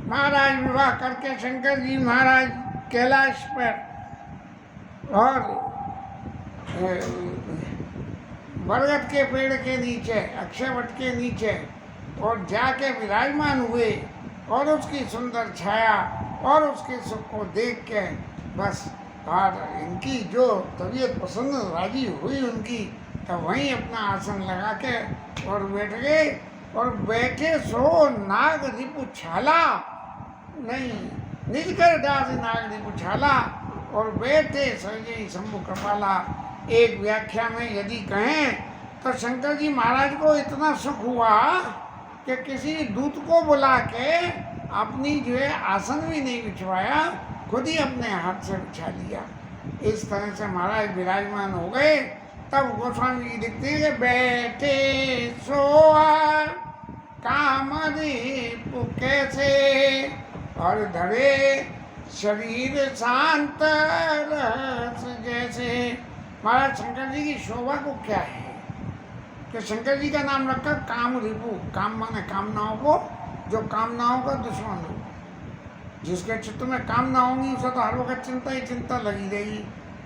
महाराज विवाह करके शंकर जी महाराज कैलाश पर और बरगद के पेड़ के नीचे, अक्षयवट के नीचे और जाके विराजमान हुए और उसकी सुंदर छाया और उसके सुख को देख के बस और इनकी जो तबीयत पसंद राजी हुई उनकी, तब वहीं अपना आसन लगा के और बैठ गए। और बैठे सो नाग रिपु छाला, नहीं निज कर दास नाग रिपु छाला, और बैठे सजई शंभु कृपाला। एक व्याख्या में यदि कहें तो शंकर जी महाराज को इतना सुख हुआ कि किसी दूत को बुला के अपनी जो है आसन भी नहीं बिछवाया, खुद ही अपने हाथ से बिछा लिया। इस तरह से महाराज विराजमान हो गए। तब गोस्वामी जी लिखते हैं कि बैठे सोआ कामरिपु कैसे, और धरे शरीर शांत रस जैसे। महाराज शंकर जी की शोभा को क्या है कि शंकर जी का नाम रखा काम रिपु, काम माने कामनाओं को, जो कामनाओं का दुश्मन हो, जिसके चित्त में कामना होंगी उसे तो हर वक्त चिंता ही चिंता लगी रहेगी।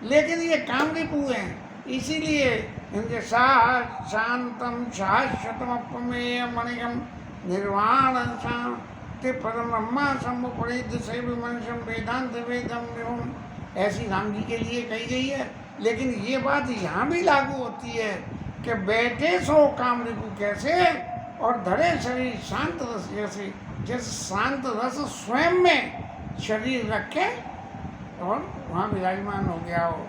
लेकिन ये काम रिपु हैं, इसीलिए इनके साथ शांतम शाश्वतम अपमेय मणिगम निर्वाण शांति परम ब्रह्मा समुपरिद शैव मनुष्यम वेदांत वेदम विभुम, ऐसी राम जी के लिए कही गई है। लेकिन ये बात यहाँ भी लागू होती है कि बैठे सो काम रिपु कैसे, और धरे शरीर शांत रस जैसे, जैसे शांत रस स्वयं में शरीर रखे और वहाँ विराजमान हो गया हो।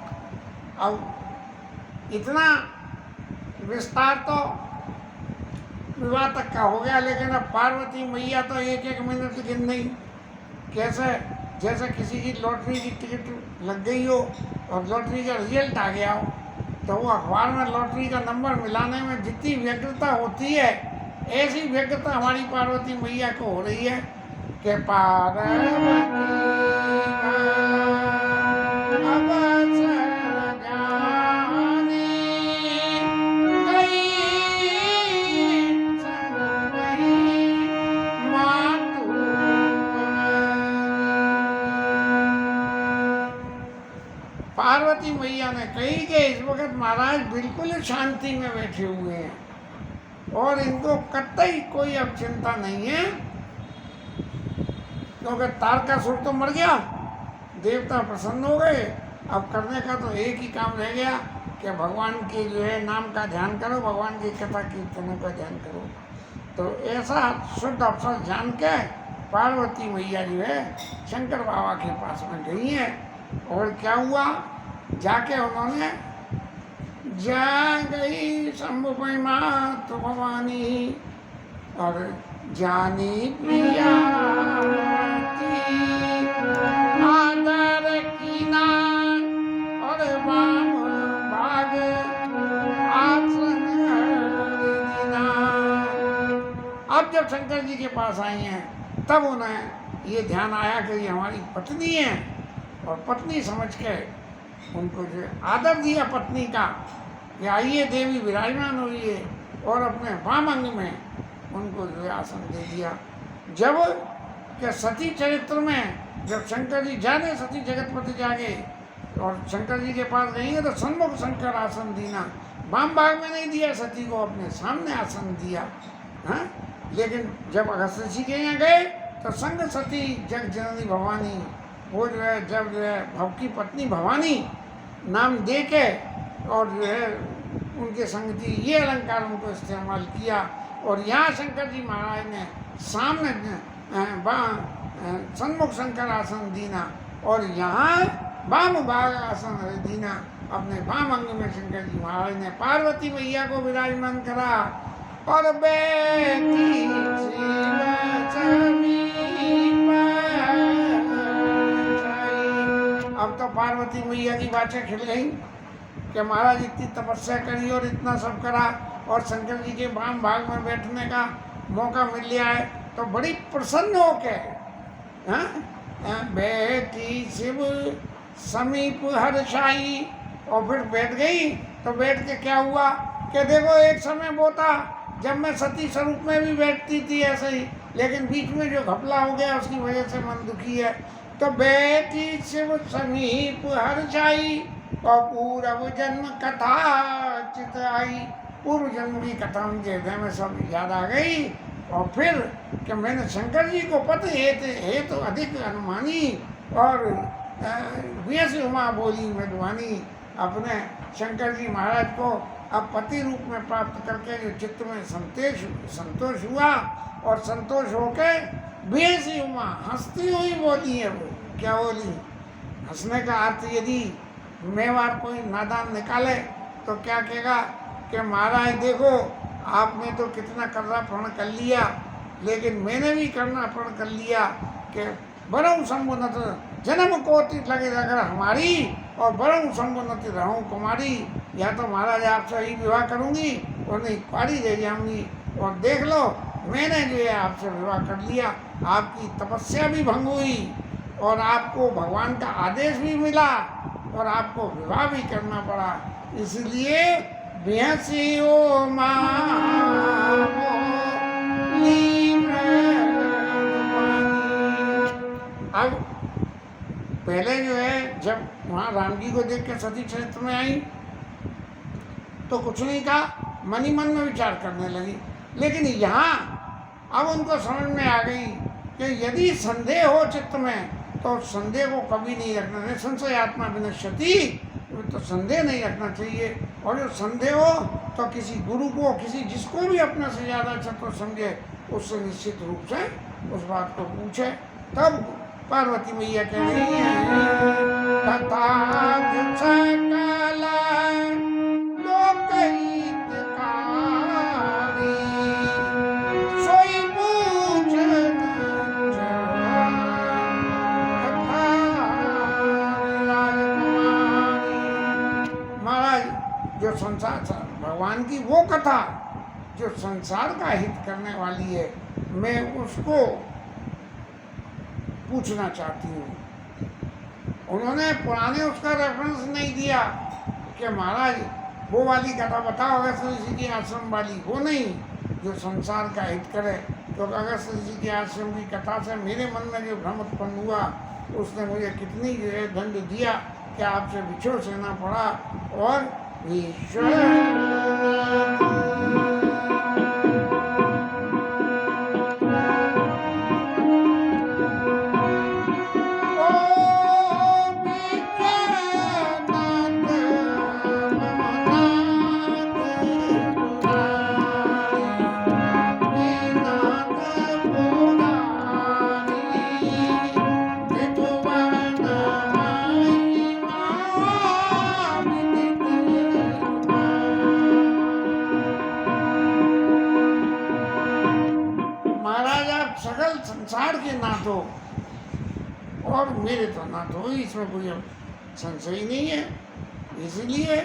अब इतना विस्तार तो विवाह तक का हो गया, लेकिन अब पार्वती मैया तो एक एक मिनट गिन नहीं। कैसे, जैसे किसी की लॉटरी की टिकट लग गई हो और लॉटरी का रिजल्ट आ गया हो, तो वो अखबार में लॉटरी का नंबर मिलाने में जितनी व्यग्रता होती है, ऐसी व्यग्रता हमारी पार्वती मैया को हो रही है कि पार्वती मैया ने कही कि इस वक्त महाराज बिल्कुल शांति में बैठे हुए हैं और इनको कतई कोई अब चिंता नहीं है, क्योंकि तारकासुर तो मर गया, देवता प्रसन्न हो गए। अब करने का तो एक ही काम रह गया कि भगवान के जो है नाम का ध्यान करो, भगवान की कथा कीर्तनों का ध्यान करो। तो ऐसा शुद्ध अवसर जान के पार्वती मैया जो है शंकर बाबा के पास में गई है। और क्या हुआ, जाके उन्होंने जा गई शंभु मात भवानी और जानी प्रिया आदर कीना और वाम भाग आसन दीना। अब जब शंकर जी के पास आई हैं तब उन्हें ये ध्यान आया कि ये हमारी पत्नी है, और पत्नी समझ के उनको जो आदर दिया पत्नी का कि आइए देवी विराजमान हुई है, और अपने वाम अंग में उनको जो आसन दे दिया। जब के सती चरित्र में जब शंकर जी जाने सती जगतपति जागे और शंकर जी के पास गई है तो सन्मुख शंकर आसन दीना, वाम भाग में नहीं दिया सती को, अपने सामने आसन दिया। हाँ, लेकिन जब अगस्त ऋषि के यहाँ गए तो संग सती जग जननी भवानी, वो जो है जब जो है भव की पत्नी भवानी नाम दे के और जो है उनके संगति ये अलंकार उनको इस्तेमाल किया। और यहाँ शंकर जी महाराज ने सामने सन्मुख शंकर आसन दीना और यहाँ वाम भाग आसन दीना। अपने वाम अंग में शंकर जी महाराज ने पार्वती मैया को विराजमान करा और बेटी अब तो पार्वती मैया की बातें खिल गई कि महाराज इतनी तपस्या करी और इतना सब करा और शंकर जी के वाम भाग में बैठने का मौका मिल गया है, तो बड़ी प्रसन्न हो के बेटी शिव समीप हर्षाई। और फिर बैठ गई तो बैठ के क्या हुआ कि देखो एक समय वो था जब मैं सती स्वरूप में भी बैठती थी ऐसे ही, लेकिन बीच में जो घपला हो गया उसकी वजह से मन दुखी है। तो बैठी शिव समीप हर जाई और पूर्व जन्म कथा चित आई। पूर्व जन्म की कथा उनके हृदय में सब याद आ गई। और फिर कि मैंने शंकर जी को पत हे तो अधिक अनुमानी और व्यस उमा बोली मधुवानी। अपने शंकर जी महाराज को अब पति रूप में प्राप्त करके जो चित्त में संतोष हुआ और संतोष होके बेसी उमा हंसती हुई बोली है। वो क्या बोली? हंसने का अर्थ यदि मेवार कोई नादान निकाले तो क्या कहेगा कि महाराज देखो आपने तो कितना कर्रापण कर लिया, लेकिन मैंने भी कर्रापण कर लिया कि बरऊ संबुनत जन्म कोटि लगे अगर हमारी और बरऊ संबुनत रहूं कुमारी। या तो महाराज आपसे ही विवाह करूंगी और नहीं कुआरी रह जाऊंगी। और देख लो मैंने जो है आपसे विवाह कर लिया, आपकी तपस्या भी भंग हुई और आपको भगवान का आदेश भी मिला और आपको विवाह भी करना पड़ा। इसलिए बेहसियो अब पहले जो है जब वहाँ राम जी को देख के सती चरित्र में आई तो कुछ नहीं कहा, मन ही मन में विचार करने लगी। लेकिन यहाँ अब उनको समझ में आ गई कि यदि संदेह हो चित्त में तो संदेह को कभी नहीं रखना चाहिए। संशय आत्मा विनश्यति, तो संदेह नहीं रखना चाहिए। और जो संदेह हो तो किसी गुरु को, किसी जिसको भी अपने से ज़्यादा चतुर समझे उससे निश्चित रूप से उस बात को पूछे। तब पार्वती मैया कह रही है कथा जो संसार भगवान की वो कथा जो संसार का हित करने वाली है, मैं उसको पूछना चाहती हूँ। उन्होंने पुराने उसका रेफरेंस नहीं दिया कि महाराज वो वाली कथा बताओ अगस्त ऋषि की आश्रम वाली, वो नहीं जो संसार का हित करे। तो अगस्त ऋषि की आश्रम की कथा से मेरे मन में जो भ्रम उत्पन्न हुआ उसने मुझे कितनी जो है दंड दिया कि आपसे बिछोड़ सहना पड़ा। और संसार के नाथ हो और मेरे तो नाथ हो, इसमें कोई संशय ही नहीं है। इसलिए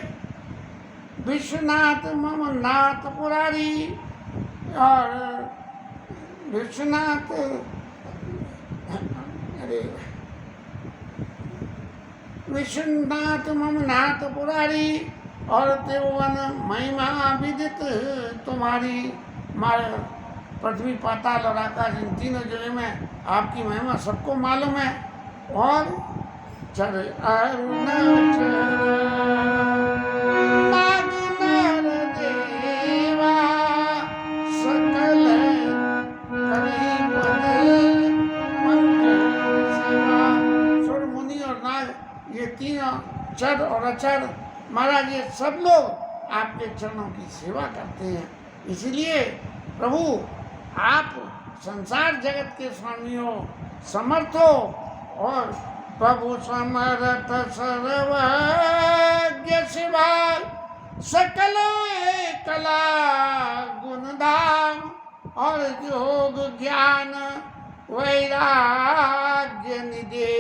विश्वनाथ मम नाथ पुरारी और विश्वनाथ अरे विश्वनाथ मम नाथ पुरारी और त्रिभुवन महिमा विदित तुम्हारी। मार पृथ्वी पाताल और आकाश इन तीनों जगह में आपकी महिमा सबको मालूम है। और चर अरुणाचल नाग नर देवा सकल करी पद पंकज सेवा। सुर मुनि और नाग ये तीनों चर और अचर महाराज ये सब लोग आपके चरणों की सेवा करते हैं। इसलिए प्रभु आप संसार जगत के स्वामी हो, समर्थ हो और प्रभु समर्थ सर्वज्ञ शिवाय सकल कला गुणधाम और योग ज्ञान वैराग्य निधे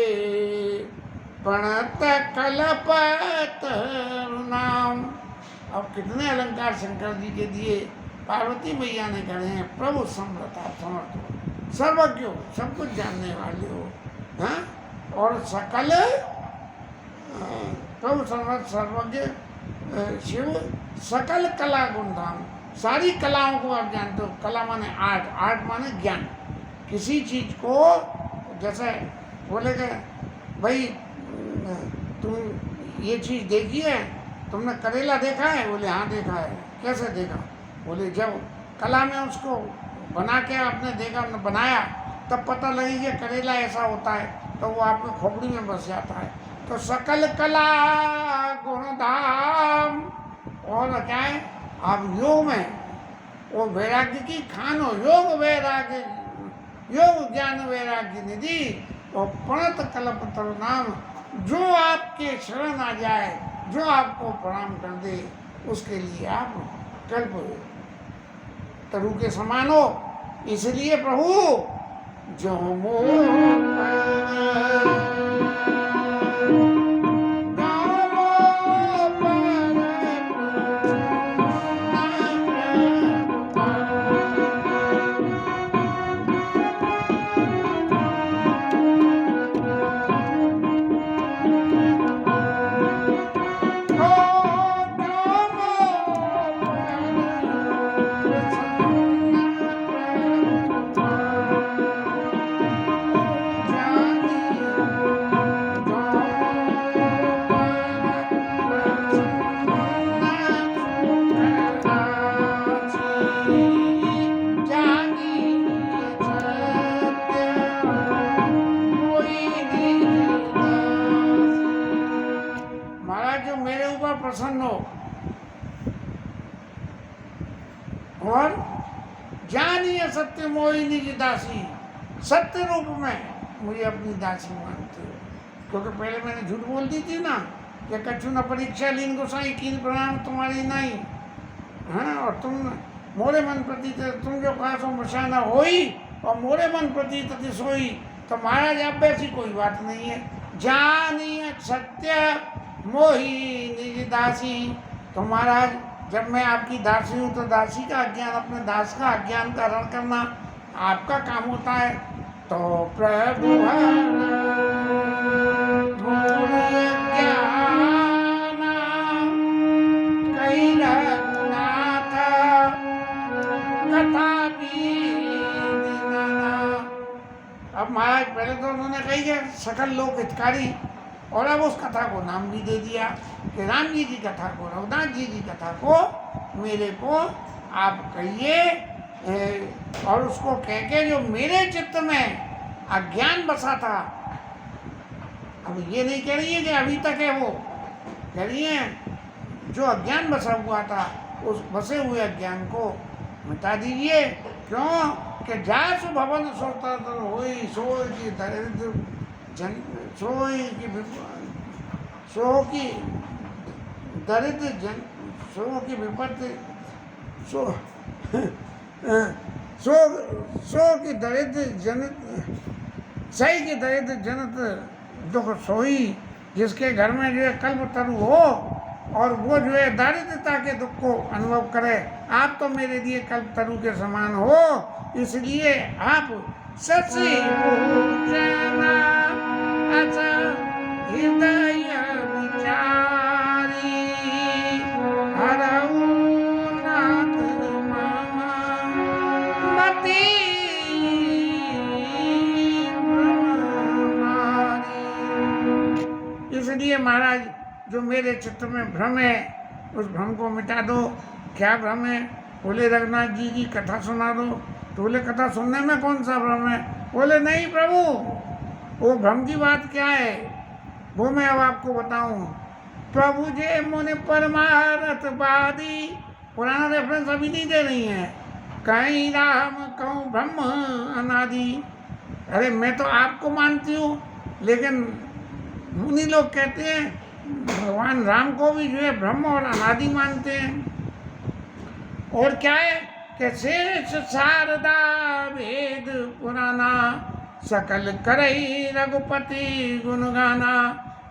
प्रणत कल्पत नाम। अब कितने अलंकार शंकर जी के दिए, पार्वती मैया ने कहे हैं प्रभु समर्थ आप समर्थ हो, सर्वज्ञ हो, सब कुछ जानने वाले हो। हाँ? और सकल प्रभु समर्थ सर्वज्ञ शिव सकल कला गुणधाम, सारी कलाओं को आप जानते हो। कला माने आर्ट, आर्ट माने ज्ञान। किसी चीज़ को, जैसे बोले कि भाई तुम ये चीज़ देखी है, तुमने करेला देखा है? बोले हाँ देखा है। कैसे देखा? बोले जब कला में उसको बना के आपने देखा, बनाया, तब पता लगी कि करेला ऐसा होता है, तो वो आपके खोपड़ी में बस जाता है। तो सकल कला गुणधाम, और क्या है, आप योग में वो वैराग्य की खान हो, योग वैराग्य, योग ज्ञान वैराग्य निधि और प्रणत कल्प तरु नाम। जो आपके शरण आ जाए, जो आपको प्रणाम कर दे, उसके लिए आप कल्प तरु के समान हो। इसलिए प्रभु जो प्रसन्न हो और जानिए सत्य मोहिनी की दासी, सत्य रूप में मुझे अपनी दासी मानते हो। क्योंकि पहले मैंने झूठ बोल दी थी ना कि कछु न परीक्षा लीन गोसाई कीन प्रणाम तुम्हारी नहीं। हाँ, और तुम मोरे मन प्रति तुम जो कहा सो मशाना होई और मोरे मन प्रति तति सोई। तो महाराज अब ऐसी कोई बात नहीं है। जानिए सत्य मोही निज दासी। तो महाराज जब मैं आपकी दासी हूँ तो दासी का अज्ञान, अपने दास का अज्ञान का हरण करना आपका काम होता है। तो प्रभु अब महाराज पहले तो उन्होंने कही है सकल लोक हितकारी, और अब उस कथा को नाम भी दे दिया कि राम जी की कथा को, रघुनाथ जी की कथा को मेरे को आप कहिए। और उसको कह के जो मेरे चित्त में अज्ञान बसा था, अब ये नहीं कह रही है कि अभी तक है, वो कह रही है जो अज्ञान बसा हुआ था उस बसे हुए अज्ञान को मिटा दीजिए। क्यों कि जासु भवन सोता होई सोई की दरिद्र जन सोई की सो की दरिद्र जन सो की विपत्ति सो सो सो की दरिद्र जन सही की दरिद्र जनत दुख सोई। जिसके घर में जो है कल्प तरु हो और वो जो है दारिद्रता के दुख को अनुभव करे, आप तो मेरे लिए कल्प तरु के समान हो। इसलिए आप सची पूजना अच्छा हृदय विचारी हरऊ नाथ मामा मति ब्रह्मारी। इसलिए महाराज जो मेरे चित्त में भ्रम है उस भ्रम को मिटा दो। क्या भ्रम है? बोले रघुनाथ जी की कथा सुना दो। तो बोले कथा सुनने में कौन सा भ्रम है? बोले नहीं प्रभु, वो भ्रम की बात क्या है वो मैं अब आपको बताऊं। प्रभु जे मुनि परमारथ बादी, पुराना रेफरेंस अभी नहीं दे रही है। कहीं राम कहूँ ब्रह्म अनादि। अरे मैं तो आपको मानती हूँ, लेकिन मुनि लोग कहते हैं भगवान राम को भी जो है ब्रह्म और अनादि मानते हैं। और क्या है कि शेष शारदा वेद पुराना सकल करई रघुपति गुणगाना।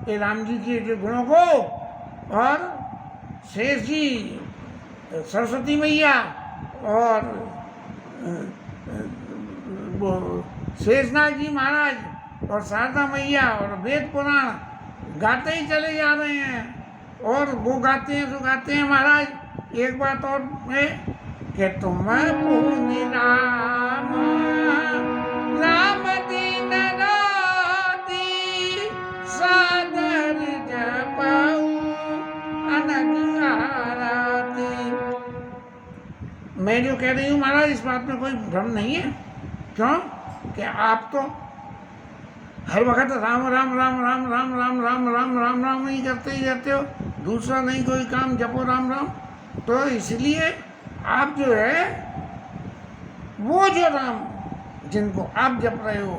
ये राम जी के जो गुणों को और शेष जी सरस्वती मैया और वो शेषनाग जी महाराज और शारदा मैया और वेद पुराण गाते ही चले जा रहे हैं। और वो गाते हैं तो गाते हैं महाराज। एक बात और है कि तुम पुनि राम राम दीन राती सादर जपऊ अनग आरती। मैं जो कह रही हूँ महाराज, इस बात में कोई भ्रम नहीं है। क्यों कि आप तो हर वक्त राम राम राम राम राम राम राम राम राम राम ही करते ही रहते हो, दूसरा नहीं कोई काम, जपो राम राम। तो इसलिए आप जो है वो जो राम जिनको आप जप रहे हो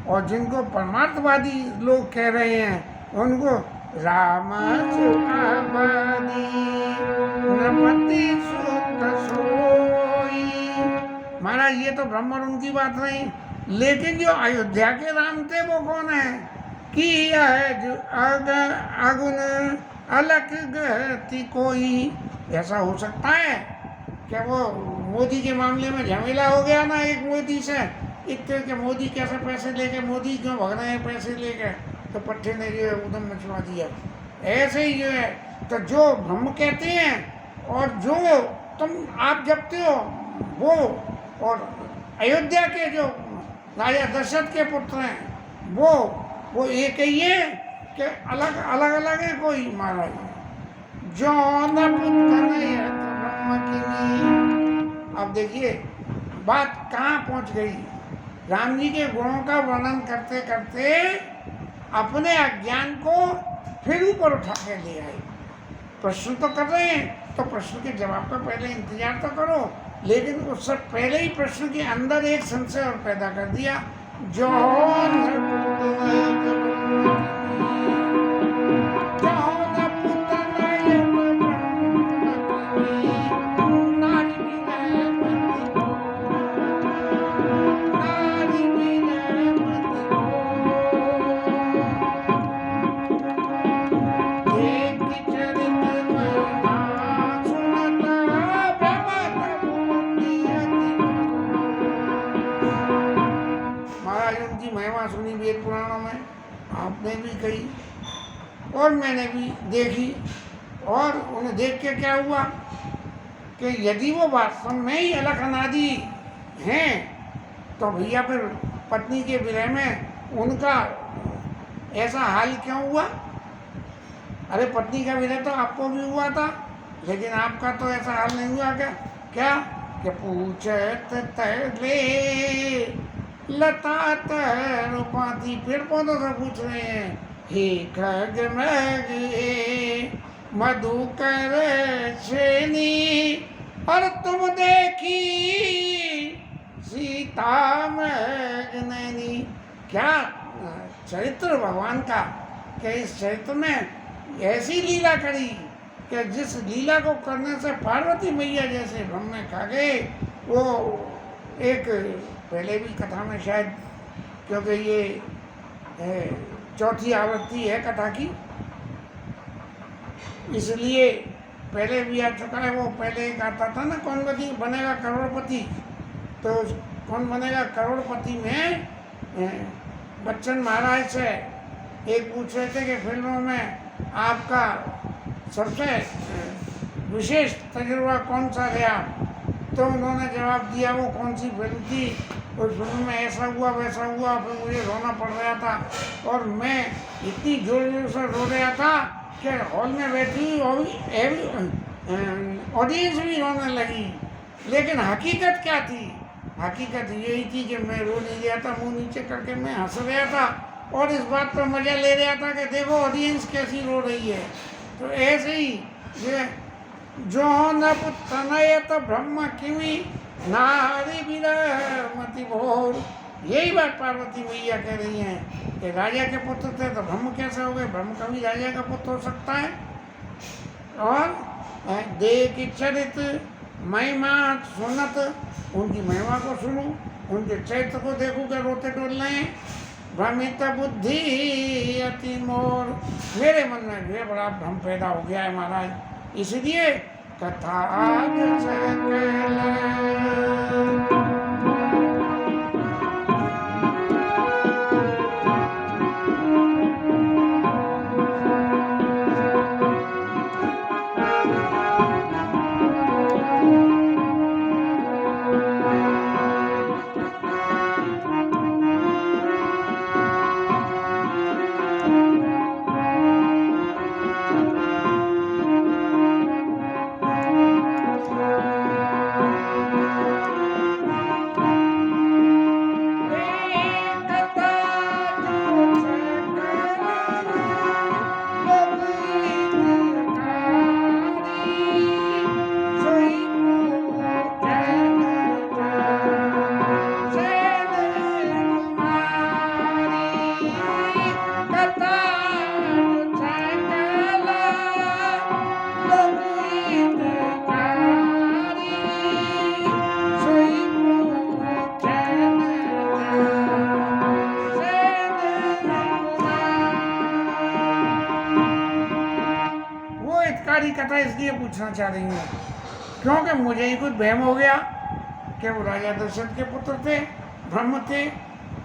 और जिनको परमार्थवादी लोग कह रहे हैं उनको राम सुखाबादी नृपति सुत सोई। महाराज ये तो ब्रह्म और उनकी बात नहीं, लेकिन जो अयोध्या के राम थे वो कौन है कि यह है जो अगुन अलग गति कोई। ऐसा हो सकता है क्या वो मोदी के मामले में झमेला हो गया ना एक मोदी से, इतने के मोदी कैसे पैसे लेके, मोदी क्यों भग रहे हैं पैसे लेके, तो पट्टे ने जो है उदम मचवा दिया। ऐसे ही जो है तो जो ब्रह्म कहते हैं और जो तुम आप जपते हो वो, और अयोध्या के जो राजा दशरथ के पुत्र हैं वो एक ही है कि अलग अलग अलग है कोई महाराज। जो न पुत्र नहीं है तो ब्रह्म की नहीं। अब देखिए बात कहाँ पहुँच गई। राम जी के गुणों का वर्णन करते करते अपने अज्ञान को फिर ऊपर उठा के ले आए। प्रश्न तो कर रहे हैं तो प्रश्न के जवाब का पहले इंतजार तो करो, लेकिन उससे पहले ही प्रश्न के अंदर एक संशय और पैदा कर दिया। जो सुनी वेद पुराणों में, आपने भी कही और मैंने भी देखी, और उन्हें देख के क्या हुआ कि यदि वो वास्तव में ही अलग अनादि हैं तो भैया फिर पत्नी के विरह में उनका ऐसा हाल क्यों हुआ। अरे पत्नी का विरह तो आपको भी हुआ था, लेकिन आपका तो ऐसा हाल नहीं हुआ क्या कि पूछत तले लता रूपाती, पेड़ पौधों से पूछ रहे हैं हे खग मग मधुकर श्रेणी, और तुम देखी सीता मगनैनी। क्या चरित्र भगवान का, क्या इस चरित्र में ऐसी लीला करी कि जिस लीला को करने से पार्वती मैया जैसे ब्रह्म में खा गए। वो एक पहले भी कथा में शायद, क्योंकि ये चौथी आवृत्ति है कथा की, इसलिए पहले भी आ चुका है। वो पहले एक आता था ना, कौन बनेगा करोड़पति, तो कौन बनेगा करोड़पति में बच्चन महाराज से एक पूछ रहे थे कि फिल्मों में आपका सबसे विशेष तजुर्बा कौन सा गया, तो उन्होंने जवाब दिया वो कौन सी फिल्म थी, उस फिल्म में ऐसा हुआ वैसा हुआ, फिर मुझे रोना पड़ रहा था और मैं इतनी जोर जोर से रो रहा था कि हॉल में बैठी ऑडियंस भी रोने लगी। लेकिन हकीकत क्या थी, हकीकत यही थी कि मैं रो नहीं रहा था, मुंह नीचे करके मैं हंस रहा था और इस बात पर मज़ा ले रहा था कि देखो ऑडियंस कैसी रो रही है। तो ऐसे ही जो न तनय तो ब्रह्म किमी नारी विरमति भोर, यही बात पार्वती मैया कह रही हैं कि राजा के पुत्र थे तो ब्रह्म कैसे हो गए, ब्रह्म कभी राजा का पुत्र हो सकता है। और देख चरित महिमा सुनत, उनकी महिमा को सुनूं, उनके चरित्र को देखूं कि रोते डोल रहे। भ्रमित बुद्धि अति मोर, मेरे मन में ये बड़ा भ्रम पैदा हो गया है महाराज, इसलिए कथा चमत्कारी कथा इसलिए पूछना चाह रही हूँ क्योंकि मुझे ही कुछ वहम हो गया कि वो राजा दशरथ के पुत्र थे, ब्रह्म थे।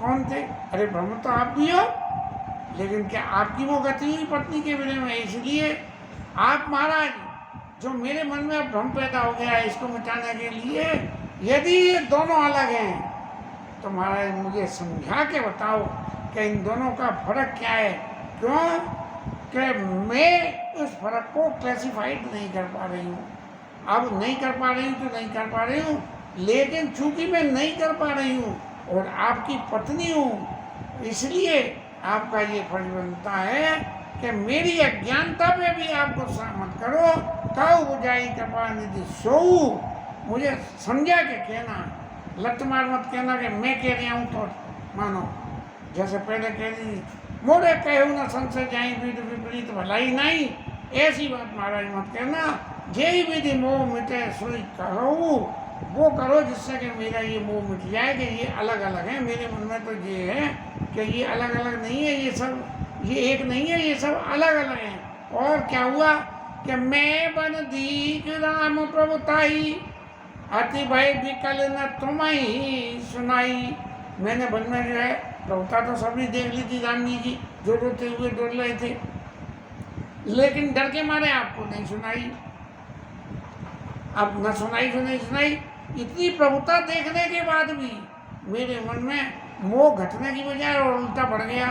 कौन थे? अरे ब्रह्म तो आप भी हो, लेकिन क्या आपकी वो गति हुई पत्नी के विषय में? इसलिए आप महाराज, जो मेरे मन में अब भ्रम पैदा हो गया है, इसको मिटाने के लिए यदि ये दोनों अलग हैं तो महाराज मुझे समझा के बताओ कि इन दोनों का फर्क क्या है। क्यों कि मैं उस फर्क को क्लासिफाइड नहीं कर पा रही हूँ। अब नहीं कर पा रही हूँ तो नहीं कर पा रही हूँ, लेकिन चूंकि मैं नहीं कर पा रही हूँ और आपकी पत्नी हूँ, इसलिए आपका ये फर्ज बनता है कि मेरी अज्ञानता पे भी आप गुस्सा मत करो। कहो बुझाई कृपा निधि सोऊ, मुझे समझा के कहना, लत मार मत कहना कि मैं कह रही हूँ तो मानो। जैसे पहले कह रही थी, मोरे कहूँ न संशय जाई विध विपरीत भलाई नहीं, ऐसी बात महाराज मत कहना। जय विधि मोह मिटे सोई कहो, वो करो जिससे कि मेरा ये मोह मिट जाए कि ये अलग अलग है। मेरे मन में तो ये है कि ये अलग अलग नहीं है, ये सब ये एक नहीं है, ये सब अलग अलग हैं। और क्या हुआ कि मैं बन दीक राम प्रभुताई, अति भय विकल न तुम्हें सुनाई। मैंने वन में जो है प्रभुता तो सभी देख ली थी राम जी की, जो रोते हुए डर रहे थे, लेकिन डर के मारे आपको नहीं सुनाई। अब न सुनाई तो नहीं सुनाई, इतनी प्रभुता देखने के बाद भी मेरे मन में मोह घटने की बजाय और उल्टा बढ़ गया।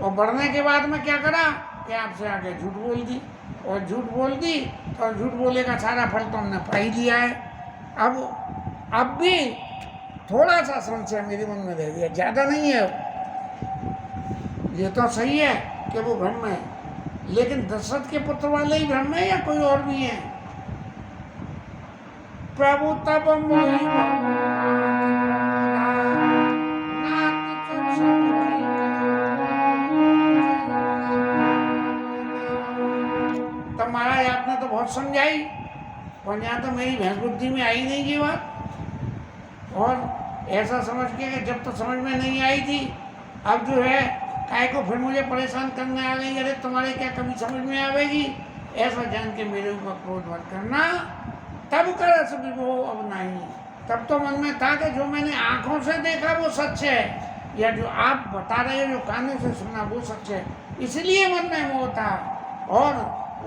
और बढ़ने के बाद में क्या करा कि आपसे आके झूठ बोल दी, और झूठ बोल दी तो झूठ बोले का सारा फल तो हमने पा ही लिया है। अब भी थोड़ा सा संशय मेरे मन में रह गया, ज़्यादा नहीं है। ये तो सही है कि वो ब्रह्म है, लेकिन दशरथ के पुत्र वाले ही ब्रह्म है या कोई और भी है? प्रभु तब तो महाराज आपने तो बहुत समझाई, और यहाँ तो मेरी भैंस बुद्धि में आई नहीं ये बात। और ऐसा समझ के कि जब तो समझ में नहीं आई थी, अब जो है काय को फिर मुझे परेशान करने आ गई। अरे तुम्हारे क्या कभी समझ में आवेगी? ऐसा जान के मेरे ऊपर क्रोध मत करना। तब कर सभी वो अब नहीं, तब तो मन में था कि जो मैंने आंखों से देखा वो सच है, या जो आप बता रहे हो जो कानों से सुना वो सच है, इसलिए मन में मोह था। और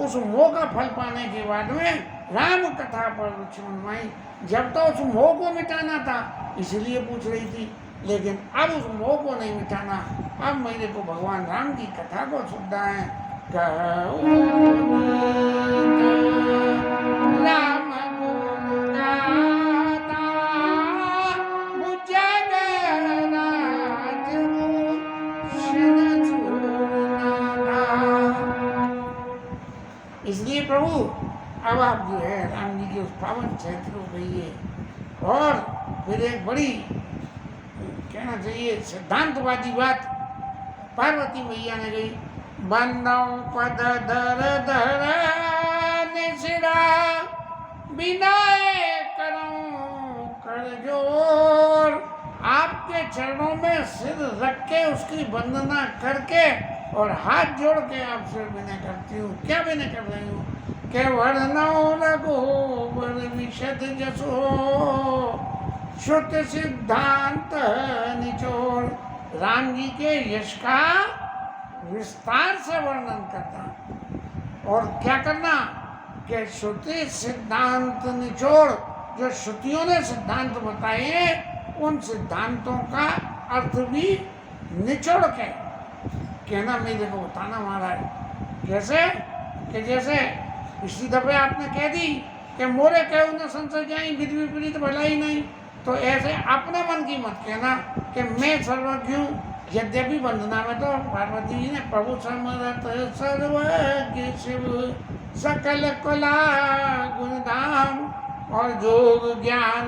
उस मोह का फल पाने के बाद में राम कथा पर रुचिमयी, जब तो उस मोह को मिटाना था इसलिए पूछ रही थी, लेकिन अब उस मोह को नहीं मिटाना। अब मेरे को भगवान राम की कथा को सुनना है। राम गुण गाता मुझग राज भूषण सुनाता। इसलिए प्रभु अब आप जो है राम जी के उस पावन चैत्र को कहिए, और फिर एक बड़ी कहना चाहिए सिद्धांतवादी बात पार्वती मैया ने गई, बंदों पद धर धर निशिरा बिनाए करूं कर जोर। आपके चरणों में सिर रख के उसकी वंदना करके और हाथ जोड़ के आपसे विनय करती हूँ। क्या विनय कर रही हूँ के वर्णो रघुवर विशद जसो श्रुत सिद्धांत निचोड़। राम जी के यश का विस्तार से वर्णन करता, और क्या करना कि श्रुति सिद्धांत निचोड़, जो श्रुतियों ने सिद्धांत बताए उन सिद्धांतों का अर्थ भी निचोड़ के कहना मेरे को बताना महाराज। कैसे कि जैसे पिछली दफे आपने कह दी कि मोरे कहूँ न संशय जाई विधि विपरीत भलाई नहीं, तो ऐसे अपने मन की मत कहना कि मैं सर्वज्ञ हूँ। यद्यपि वंदना में तो पार्वती जी ने प्रभु समरथ सर्वज्ञ शिव सकल कला गुणधाम और जोग ज्ञान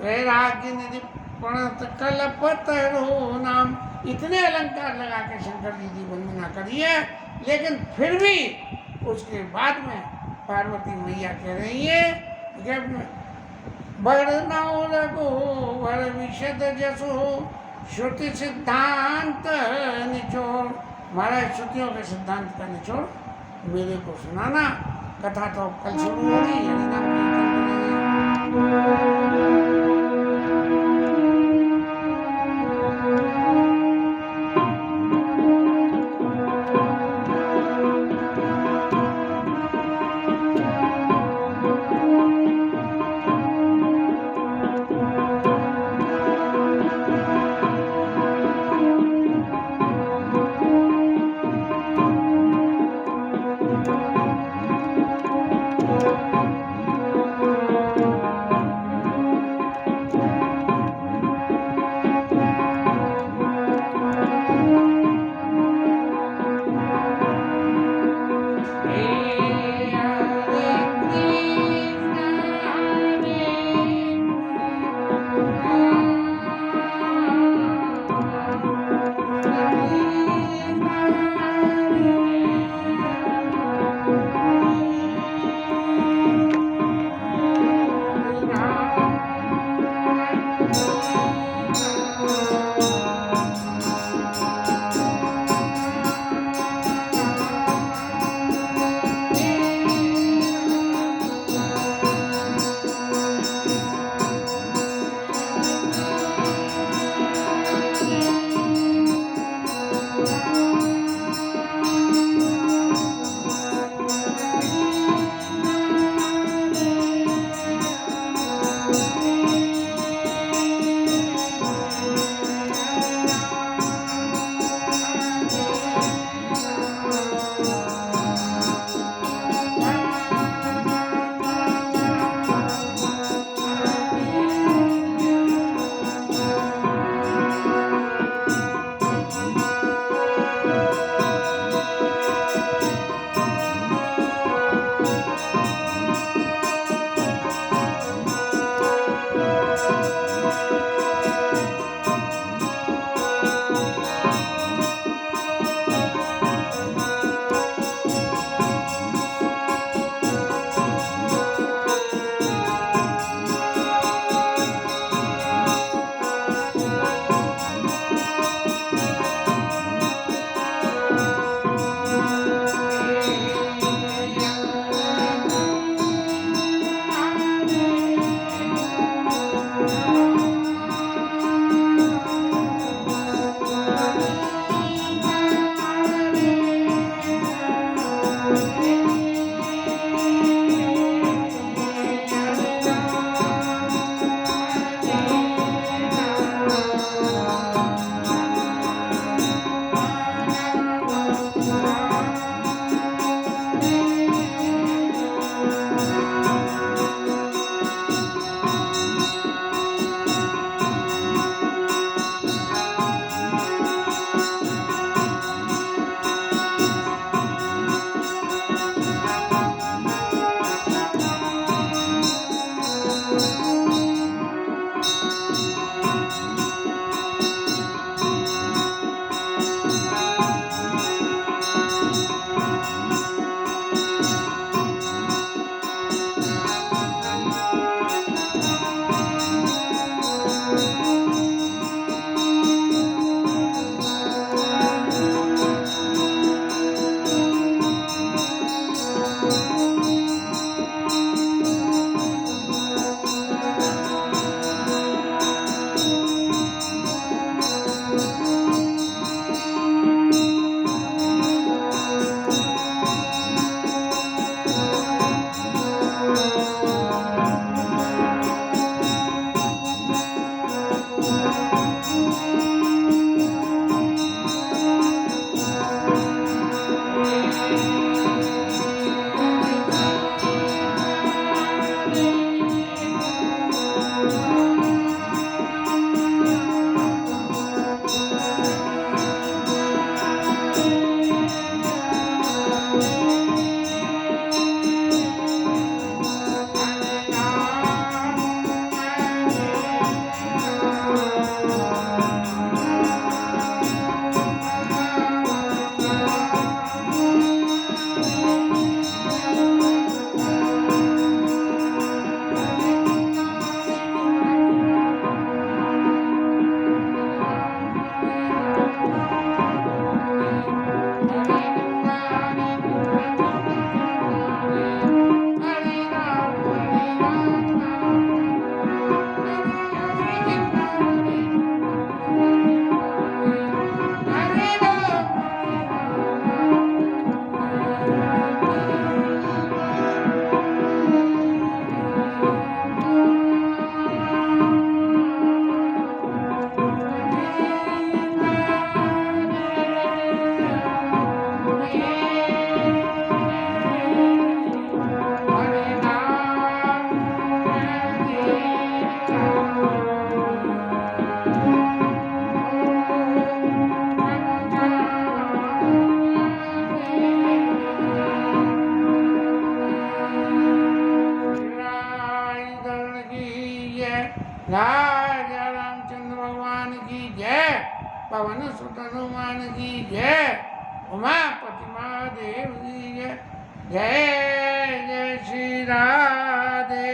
वैराग्य निधि प्रणत कल्पतरो नाम, इतने अलंकार लगा के शंकर जी की वंदना करी है। लेकिन फिर भी उसके बाद में पार्वती मैया कह रही है कि वर्णो रघुवर विशद जसो श्रुति सिद्धांत निचोड़। महाराज श्रुतियों के सिद्धांत का निचोड़ मेरे को सुनाना। कथा तो कल शुरू होगी, हरिनाम कीर्तन करेंगे। जय, पवन सुत हनुमान की जय, उमापति महादेव की जय। जय जय श्री राधे।